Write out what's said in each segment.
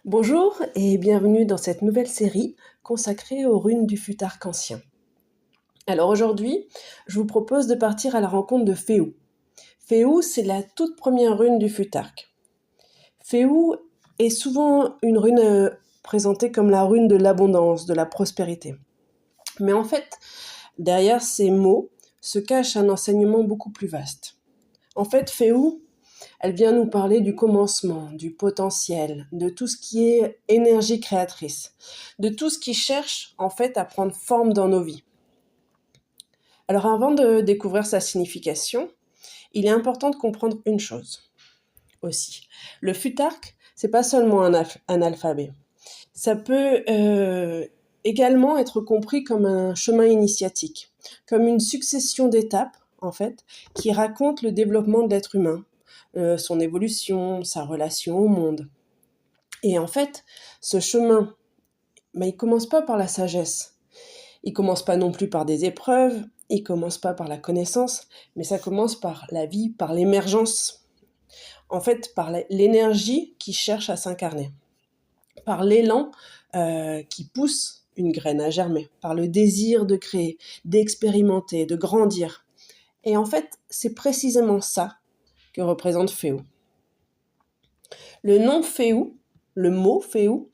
Bonjour et bienvenue dans cette nouvelle série consacrée aux runes du Futhark ancien. Alors aujourd'hui, je vous propose de partir à la rencontre de Féou. Féou, c'est la toute première rune du Futhark. Féou est souvent une rune présentée comme la rune de l'abondance, de la prospérité. Mais en fait, derrière ces mots se cache un enseignement beaucoup plus vaste. En fait, Féou, elle vient nous parler du commencement, du potentiel, de tout ce qui est énergie créatrice, de tout ce qui cherche en fait à prendre forme dans nos vies. Alors avant de découvrir sa signification, il est important de comprendre une chose aussi. Le Futhark, c'est pas seulement un alphabet. Ça peut également être compris comme un chemin initiatique, comme une succession d'étapes en fait, qui raconte le développement de l'être humain, son évolution, sa relation au monde. Et en fait, ce chemin, il commence pas par la sagesse. Il commence pas non plus par des épreuves, il commence pas par la connaissance, mais ça commence par la vie, par l'émergence. En fait, par l'énergie qui cherche à s'incarner, par l'élan qui pousse une graine à germer, par le désir de créer, d'expérimenter, de grandir. Et en fait, c'est précisément ça que représente Féou. Le nom Féou, le mot Féou,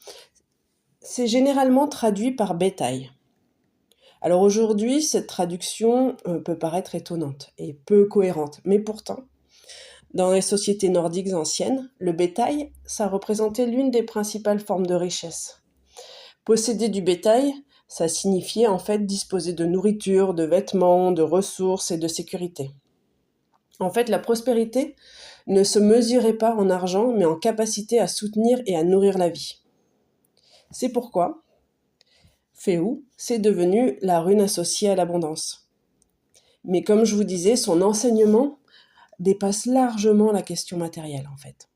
c'est généralement traduit par bétail. Alors aujourd'hui, cette traduction peut paraître étonnante et peu cohérente, mais pourtant, dans les sociétés nordiques anciennes, le bétail, ça représentait l'une des principales formes de richesse. Posséder du bétail, ça signifiait en fait disposer de nourriture, de vêtements, de ressources et de sécurité. En fait, la prospérité ne se mesurait pas en argent, mais en capacité à soutenir et à nourrir la vie. C'est pourquoi Féou, c'est devenu la rune associée à l'abondance. Mais comme je vous disais, son enseignement dépasse largement la question matérielle en fait.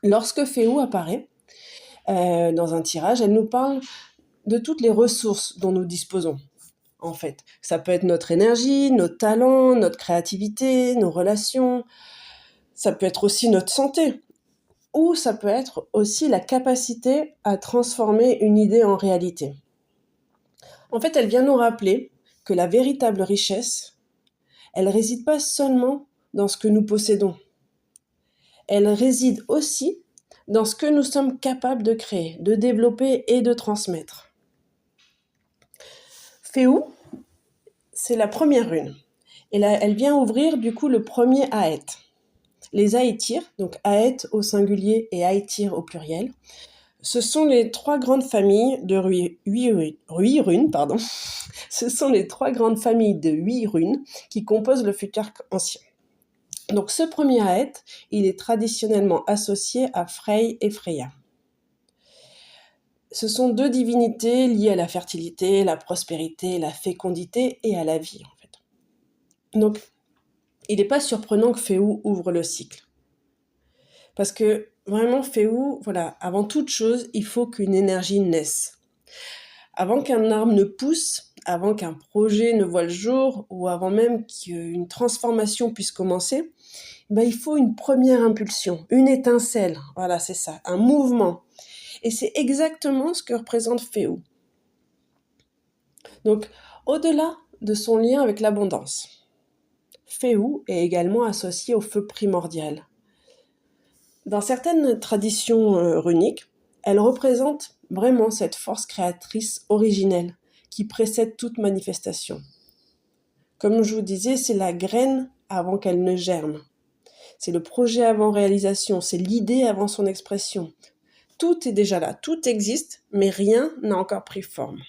Lorsque Féou apparaît dans un tirage, elle nous parle de toutes les ressources dont nous disposons. En fait, ça peut être notre énergie, nos talents, notre créativité, nos relations. Ça peut être aussi notre santé. Ou ça peut être aussi la capacité à transformer une idée en réalité. En fait, elle vient nous rappeler que la véritable richesse, elle réside pas seulement dans ce que nous possédons. Elle réside aussi dans ce que nous sommes capables de créer, de développer et de transmettre. Féou, c'est la première rune. Et là, elle vient ouvrir du coup le premier Aet. Les Aétirs, donc Aet au singulier et Aétir au pluriel, ce sont les trois grandes familles de huit runes. Ce sont les trois grandes familles de 8 runes qui composent le Futhark ancien. Donc ce premier Aet, il est traditionnellement associé à Frey et Freya. Ce sont deux divinités liées à la fertilité, la prospérité, la fécondité et à la vie en fait. Donc il n'est pas surprenant que Féou ouvre le cycle. Parce que vraiment Féou, voilà, avant toute chose, il faut qu'une énergie naisse. Avant qu'un arbre ne pousse, avant qu'un projet ne voie le jour, ou avant même qu'une transformation puisse commencer, il faut une première impulsion, une étincelle, voilà, c'est ça, un mouvement. Et c'est exactement ce que représente Féou. Donc, au-delà de son lien avec l'abondance, Féou est également associé au feu primordial. Dans certaines traditions runiques, elle représente vraiment cette force créatrice originelle qui précède toute manifestation. Comme je vous disais, c'est la graine avant qu'elle ne germe. C'est le projet avant réalisation, c'est l'idée avant son expression. Tout est déjà là, tout existe, mais rien n'a encore pris forme.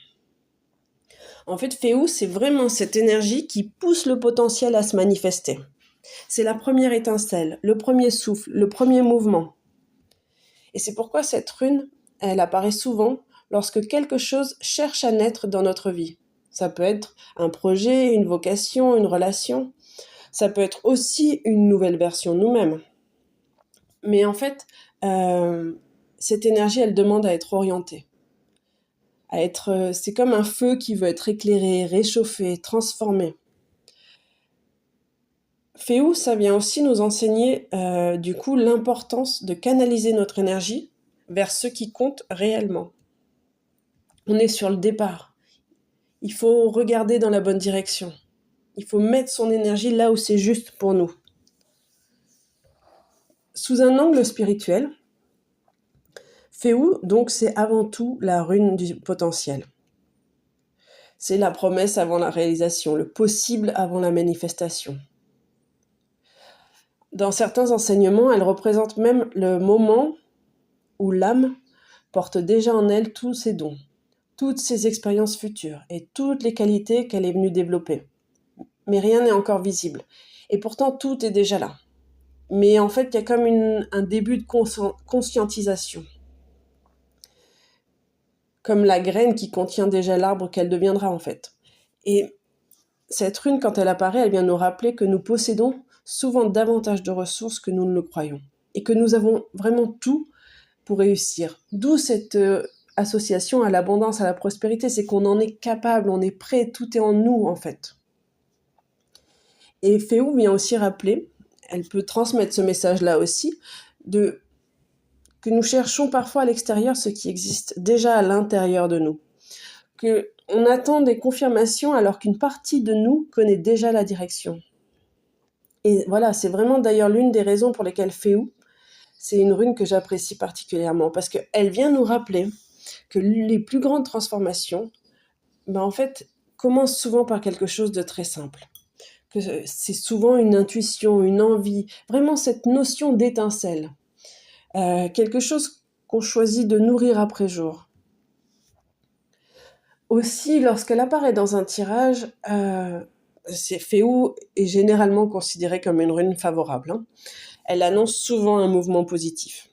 En fait, Féou, c'est vraiment cette énergie qui pousse le potentiel à se manifester. C'est la première étincelle, le premier souffle, le premier mouvement. Et c'est pourquoi cette rune, elle apparaît souvent lorsque quelque chose cherche à naître dans notre vie. Ça peut être un projet, une vocation, une relation. Ça peut être aussi une nouvelle version de nous-mêmes. Mais en fait, cette énergie, elle demande à être orientée. C'est comme un feu qui veut être éclairé, réchauffé, transformé. Féou, ça vient aussi nous enseigner du coup l'importance de canaliser notre énergie vers ce qui compte réellement. On est sur le départ. Il faut regarder dans la bonne direction. Il faut mettre son énergie là où c'est juste pour nous. Sous un angle spirituel, Féou, donc, c'est avant tout la rune du potentiel. C'est la promesse avant la réalisation, le possible avant la manifestation. Dans certains enseignements, elle représente même le moment où l'âme porte déjà en elle tous ses dons, toutes ses expériences futures et toutes les qualités qu'elle est venue développer. Mais rien n'est encore visible. Et pourtant, tout est déjà là. Mais en fait, il y a comme un début de conscientisation. Comme la graine qui contient déjà l'arbre qu'elle deviendra en fait. Et cette rune, quand elle apparaît, elle vient nous rappeler que nous possédons souvent davantage de ressources que nous ne le croyons. Et que nous avons vraiment tout pour réussir. D'où cette association à l'abondance, à la prospérité, c'est qu'on en est capable, on est prêt, tout est en nous en fait. Et Féou vient aussi rappeler, elle peut transmettre ce message-là aussi, que nous cherchons parfois à l'extérieur ce qui existe déjà à l'intérieur de nous. Qu'on attend des confirmations alors qu'une partie de nous connaît déjà la direction. Et voilà, c'est vraiment d'ailleurs l'une des raisons pour lesquelles Féou, c'est une rune que j'apprécie particulièrement, parce qu'elle vient nous rappeler que les plus grandes transformations, en fait, commencent souvent par quelque chose de très simple. Que c'est souvent une intuition, une envie, vraiment cette notion d'étincelle. Quelque chose qu'on choisit de nourrir après jour. Aussi, lorsqu'elle apparaît dans un tirage, Féou est généralement considérée comme une rune favorable. Elle annonce souvent un mouvement positif.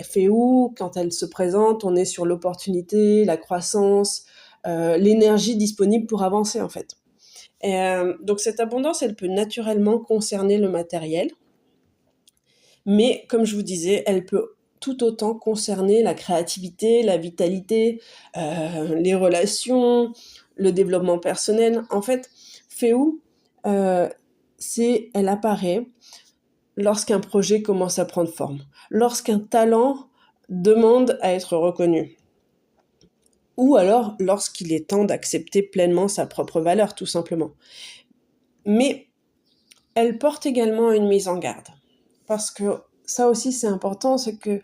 Féou, quand elle se présente, on est sur l'opportunité, la croissance, l'énergie disponible pour avancer en fait. Donc cette abondance, elle peut naturellement concerner le matériel, mais comme je vous disais, elle peut tout autant concerner la créativité, la vitalité, les relations, le développement personnel. En fait, Féou, elle apparaît lorsqu'un projet commence à prendre forme, lorsqu'un talent demande à être reconnu, ou alors lorsqu'il est temps d'accepter pleinement sa propre valeur, tout simplement. Mais elle porte également une mise en garde, parce que ça aussi c'est important, c'est que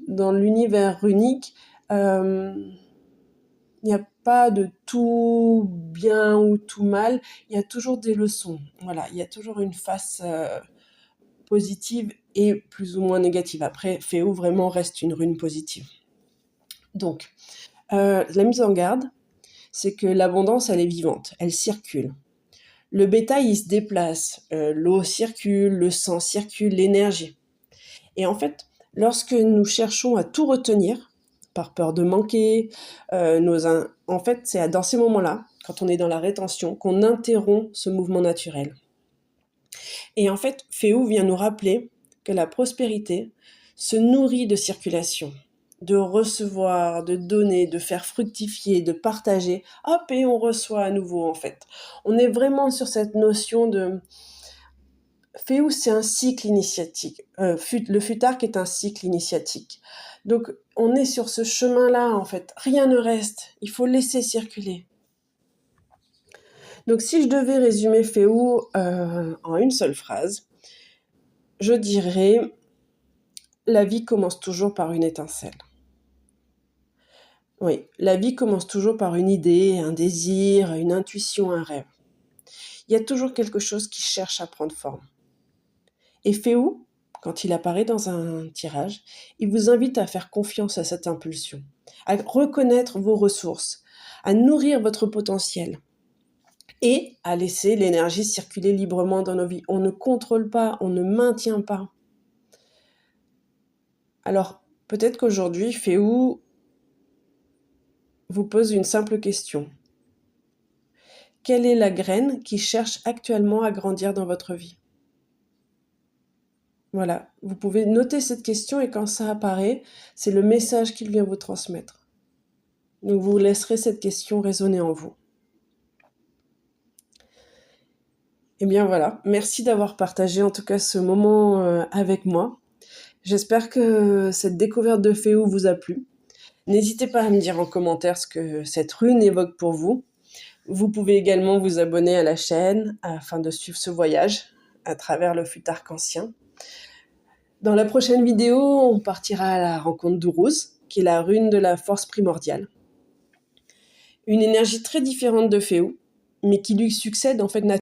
dans l'univers runique, il n'y a pas de tout bien ou tout mal, il y a toujours des leçons. Voilà, il y a toujours une face positive et plus ou moins négative. Après, Féou vraiment reste une rune positive. Donc, la mise en garde, c'est que l'abondance, elle est vivante, elle circule. Le bétail, il se déplace, l'eau circule, le sang circule, l'énergie. Et en fait, lorsque nous cherchons à tout retenir, par peur de manquer, en fait, c'est dans ces moments-là, quand on est dans la rétention, qu'on interrompt ce mouvement naturel. Et en fait, Féou vient nous rappeler que la prospérité se nourrit de circulation, de recevoir, de donner, de faire fructifier, de partager. Hop, et on reçoit à nouveau, en fait. On est vraiment sur cette notion de... Féou, c'est un cycle initiatique. Le futark est un cycle initiatique. Donc, on est sur ce chemin-là, en fait. Rien ne reste. Il faut laisser circuler. Donc, si je devais résumer Féou en une seule phrase, je dirais: la vie commence toujours par une étincelle. Oui, la vie commence toujours par une idée, un désir, une intuition, un rêve. Il y a toujours quelque chose qui cherche à prendre forme. Et Féou, quand il apparaît dans un tirage, il vous invite à faire confiance à cette impulsion, à reconnaître vos ressources, à nourrir votre potentiel et à laisser l'énergie circuler librement dans nos vies. On ne contrôle pas, on ne maintient pas. Alors, peut-être qu'aujourd'hui, Féou vous pose une simple question. Quelle est la graine qui cherche actuellement à grandir dans votre vie ? Voilà, vous pouvez noter cette question et quand ça apparaît, c'est le message qu'il vient vous transmettre. Donc vous laisserez cette question résonner en vous. Eh bien voilà, merci d'avoir partagé en tout cas ce moment avec moi. J'espère que cette découverte de Féou vous a plu. N'hésitez pas à me dire en commentaire ce que cette rune évoque pour vous. Vous pouvez également vous abonner à la chaîne afin de suivre ce voyage à travers le fut arc-en-ciel. Dans la prochaine vidéo, on partira à la rencontre d'Uruz, qui est la rune de la force primordiale. Une énergie très différente de Féou, mais qui lui succède en fait naturellement.